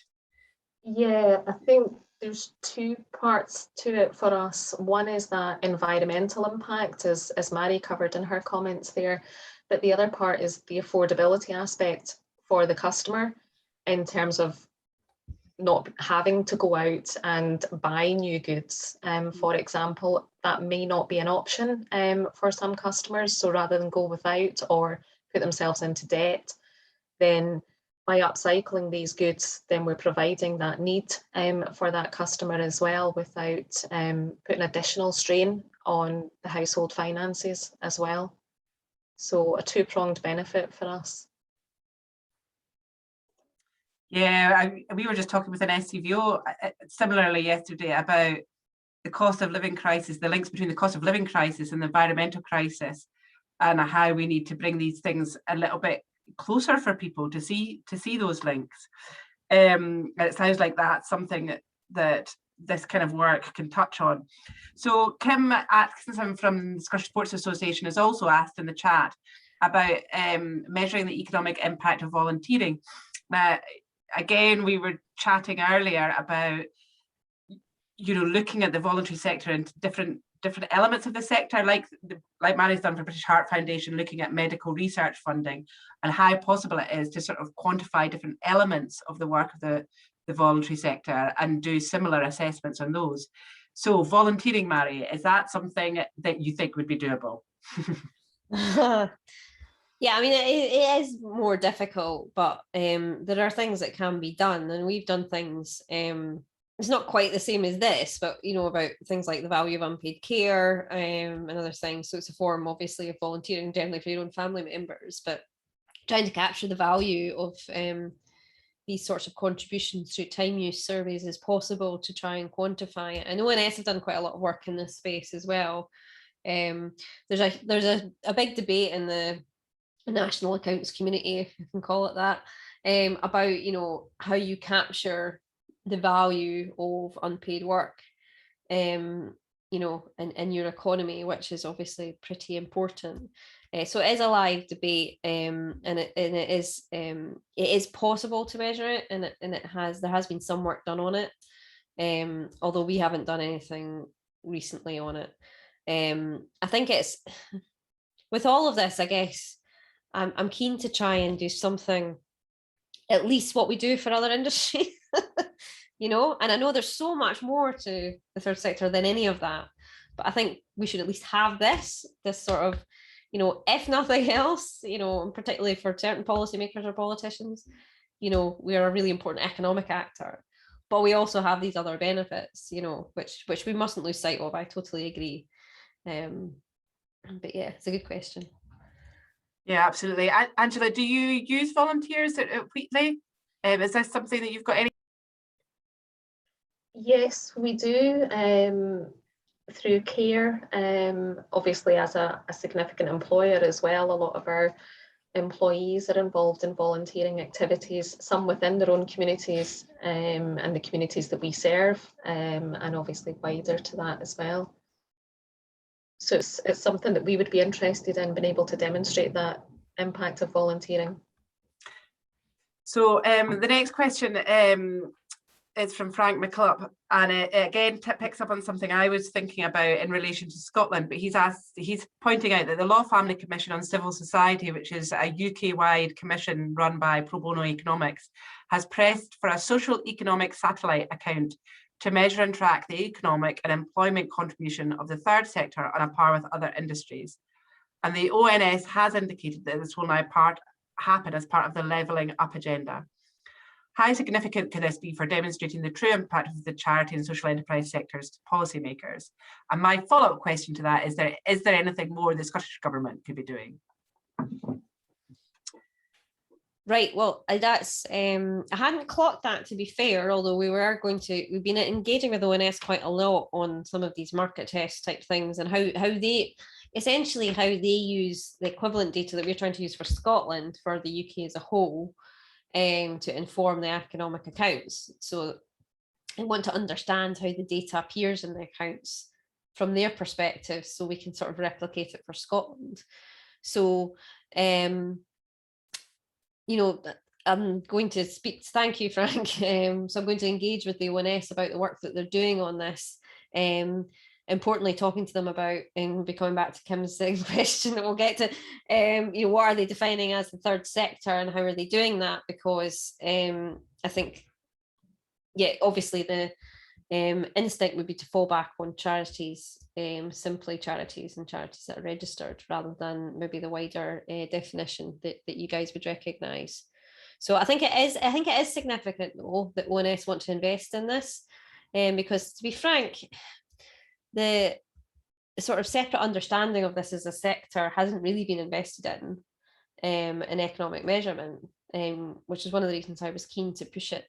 Yeah, I think there's two parts to it for us. One is that environmental impact, as Mary covered in her comments there, but the other part is the affordability aspect for the customer in terms of not having to go out and buy new goods. For example, that may not be an option for some customers. So rather than go without or put themselves into debt, then by upcycling these goods, then we're providing that need for that customer as well, without putting additional strain on the household finances as well. So a two-pronged benefit for us. Yeah, we were just talking with an SCVO similarly yesterday about the cost of living crisis, the links between the cost of living crisis and the environmental crisis, and how we need to bring these things a little bit closer for people to see those links. It sounds like that's something that this kind of work can touch on. So Kim Atkinson from the Scottish Sports Association has also asked in the chat about measuring the economic impact of volunteering. Again, we were chatting earlier about, looking at the voluntary sector and different elements of the sector, like Mary's done for British Heart Foundation, looking at medical research funding and how possible it is to sort of quantify different elements of the work of the voluntary sector and do similar assessments on those. So volunteering, Mary, is that something that you think would be doable? Yeah, I mean, it is more difficult, but there are things that can be done, and we've done things. It's not quite the same as this, but about things like the value of unpaid care and other things. So it's a form, obviously, of volunteering, generally for your own family members, but trying to capture the value of these sorts of contributions through time use surveys is possible to try and quantify it. And ONS have done quite a lot of work in this space as well. There's a big debate in the national accounts community, if you can call it that, about how you capture the value of unpaid work in your economy, which is obviously pretty important. So it is a live debate, and it is possible to measure it, and there has been some work done on it, although we haven't done anything recently on it. I think it's with all of this, I guess I'm keen to try and do something, at least what we do for other industries, and I know there's so much more to the third sector than any of that, but I think we should at least have this sort of, if nothing else, and particularly for certain policymakers or politicians, we are a really important economic actor, but we also have these other benefits, which we mustn't lose sight of. I totally agree. But yeah, it's a good question. Yeah, absolutely. Angela, do you use volunteers at Wheatley? Is this something that you've got any? Yes, we do, through CARE, obviously as a significant employer as well. A lot of our employees are involved in volunteering activities, some within their own communities and the communities that we serve, and obviously wider to that as well. So it's something that we would be interested in, being able to demonstrate that impact of volunteering. So the next question is from Frank McCullough, and it again picks up on something I was thinking about in relation to Scotland, but he's pointing out that the Law Family Commission on Civil Society, which is a UK-wide commission run by Pro Bono Economics, has pressed for a social economic satellite account to measure and track the economic and employment contribution of the third sector on a par with other industries. And the ONS has indicated that this will now happen as part of the levelling up agenda. How significant can this be for demonstrating the true impact of the charity and social enterprise sectors to policymakers? And my follow-up question to that is there anything more the Scottish Government could be doing? Right, well, that's I hadn't clocked that, to be fair, although we've been engaging with ONS quite a lot on some of these market test type things, and how they use the equivalent data that we're trying to use for Scotland for the UK as a whole, to inform the economic accounts. So I want to understand how the data appears in the accounts from their perspective, so we can sort of replicate it for Scotland. So I'm going to thank you, Frank. So I'm going to engage with the ONS about the work that they're doing on this. Importantly, talking to them about, and be coming back to Kim's question that we'll get to, what are they defining as the third sector and how are they doing that? Because I think, obviously the instinct would be to fall back on charities, simply charities and charities that are registered, rather than maybe the wider definition that you guys would recognise. So I think it is significant, though, that ONS want to invest in this, because, to be frank, the sort of separate understanding of this as a sector hasn't really been invested in economic measurement, which is one of the reasons I was keen to push it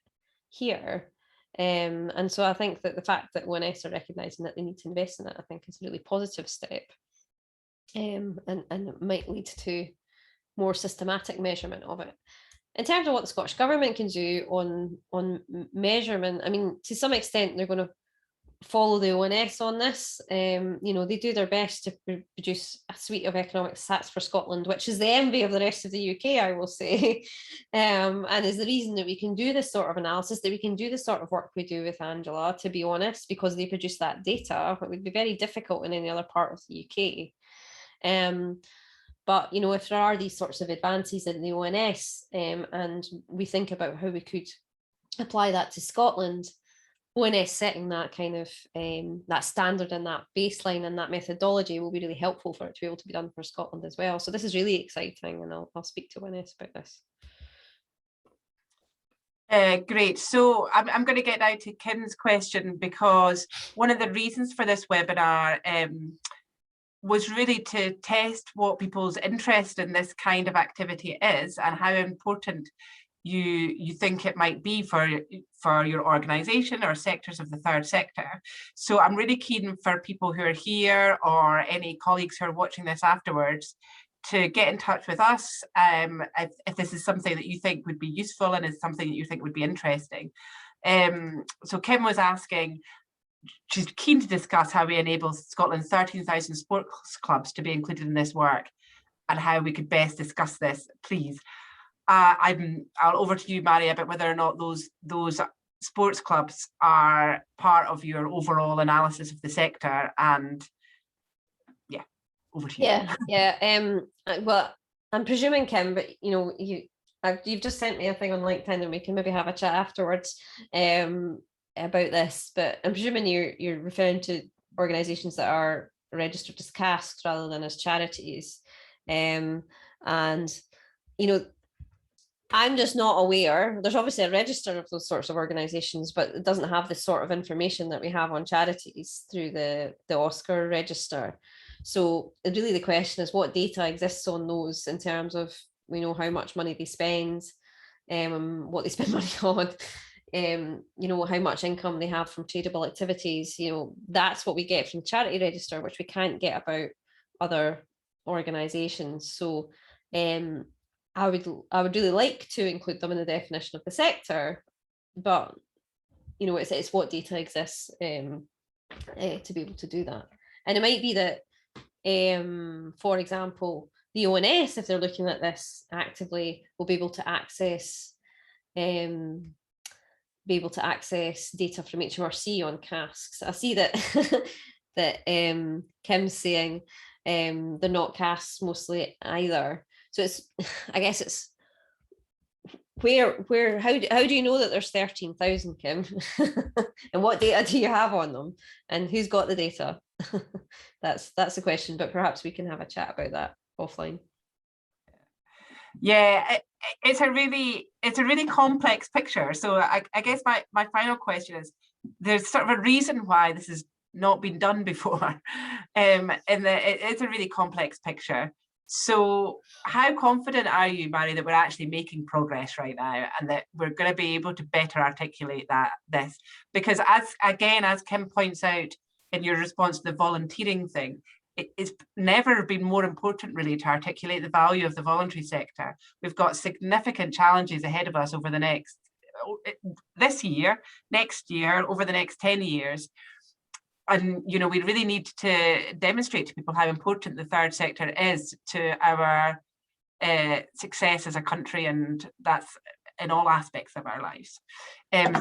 here. And so I think that the fact that ONS are recognising that they need to invest in it, I think, is a really positive step, and it might lead to more systematic measurement of it. In terms of what the Scottish Government can do on measurement, I mean, to some extent, they're going to follow the ONS on this. They do their best to produce a suite of economic stats for Scotland, which is the envy of the rest of the UK, I will say, and is the reason that we can do this sort of analysis, that we can do the sort of work we do with Angela, to be honest, because they produce that data. It would be very difficult in any other part of the UK. But, if there are these sorts of advances in the ONS, and we think about how we could apply that to Scotland, ONS setting that kind of that standard and that baseline and that methodology will be really helpful for it to be able to be done for Scotland as well. So this is really exciting, and I'll speak to ONS about this. Great. So I'm going to get now to Kim's question, because one of the reasons for this webinar was really to test what people's interest in this kind of activity is, and how important you think it might be for your organisation or sectors of the third sector. So I'm really keen for people who are here, or any colleagues who are watching this afterwards, to get in touch with us if this is something that you think would be useful and is something that you think would be interesting. So Kim was asking, she's keen to discuss how we enable Scotland's 13,000 sports clubs to be included in this work, and how we could best discuss this, please. I'll over to you, Mary, about whether or not those sports clubs are part of your overall analysis of the sector, and over to you. Well, I'm presuming, Kim, but you've just sent me a thing on LinkedIn, and we can maybe have a chat afterwards about this. But I'm presuming you're referring to organisations that are registered as casks rather than as charities, and I'm just not aware. There's obviously a register of those sorts of organisations, but it doesn't have the sort of information that we have on charities through the Oscar register. So really the question is, what data exists on those in terms of, how much money they spend, what they spend money on, how much income they have from tradable activities. That's what we get from the charity register, which we can't get about other organisations. So I would really like to include them in the definition of the sector, but it's what data exists to be able to do that. And it might be that, for example, the ONS, if they're looking at this actively, will be able to access data from HMRC on casks. I see that that Kim's saying they're not casks mostly either. So I guess it's how do you know that there's 13,000, Kim? And what data do you have on them? And who's got the data? That's the question, but perhaps we can have a chat about that offline. Yeah, it's a really complex picture. So I guess my final question is, there's sort of a reason why this has not been done before, and it's a really complex picture. So how confident are you, Mary, that we're actually making progress right now and that we're going to be able to better articulate this? Because as Kim points out in your response to the volunteering thing, it's never been more important really to articulate the value of the voluntary sector. We've got significant challenges ahead of us over this year, next year, over the next 10 years. And, you know, we really need to demonstrate to people how important the third sector is to our success as a country, and that's in all aspects of our lives.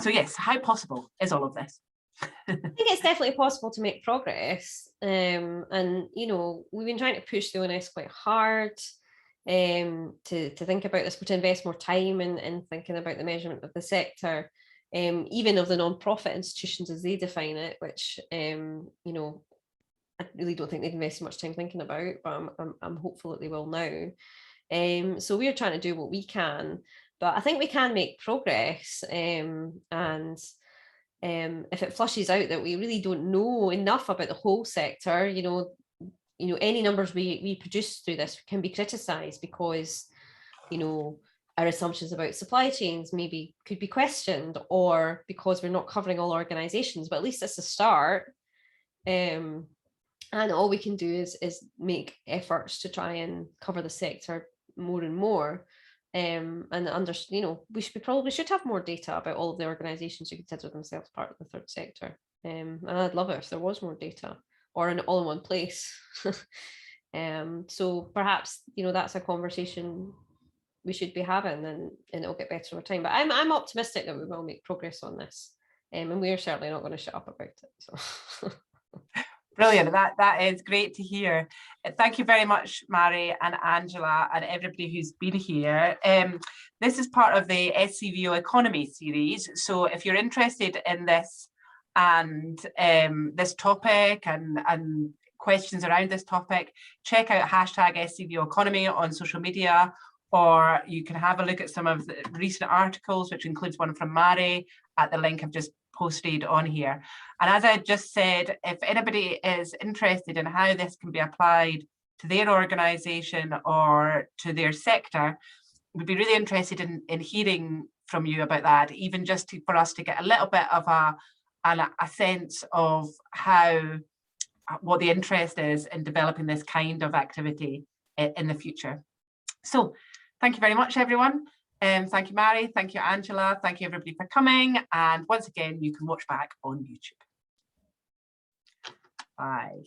So yes, how possible is all of this? I think it's definitely possible to make progress. And, you know, we've been trying to push the ONS quite hard to think about this, but to invest more time in thinking about the measurement of the sector. Even of the non-profit institutions as they define it, which you know, I really don't think they've invested much time thinking about, but I'm hopeful that they will now. So we're trying to do what we can, but I think we can make progress. And if it flushes out that we really don't know enough about the whole sector, you know, any numbers we produce through this can be criticised because, you know, our assumptions about supply chains maybe could be questioned, or because we're not covering all organizations, but at least it's a start. And all we can do is make efforts to try and cover the sector more and more. And you know, we probably should have more data about all of the organizations who consider themselves part of the third sector. And I'd love it if there was more data, or all in one place. So perhaps, you know, that's a conversation we should be having, and it'll get better over time. But I'm optimistic that we will make progress on this, and we're certainly not going to shut up about it. So. Brilliant. That is great to hear. Thank you very much, Mary and Angela, and everybody who's been here. This is part of the SCVO Economy series. So if you're interested in this and this topic and questions around this topic, check out #SCVO Economy on social media, or you can have a look at some of the recent articles, which includes one from Mary at the link I've just posted on here. And as I just said, if anybody is interested in how this can be applied to their organisation or to their sector, we'd be really interested in hearing from you about that, even just for us to get a little bit of a sense of what the interest is in developing this kind of activity in the future. So thank you very much, everyone. Thank you, Mary. Thank you, Angela. Thank you, everybody, for coming. And once again, you can watch back on YouTube. Bye.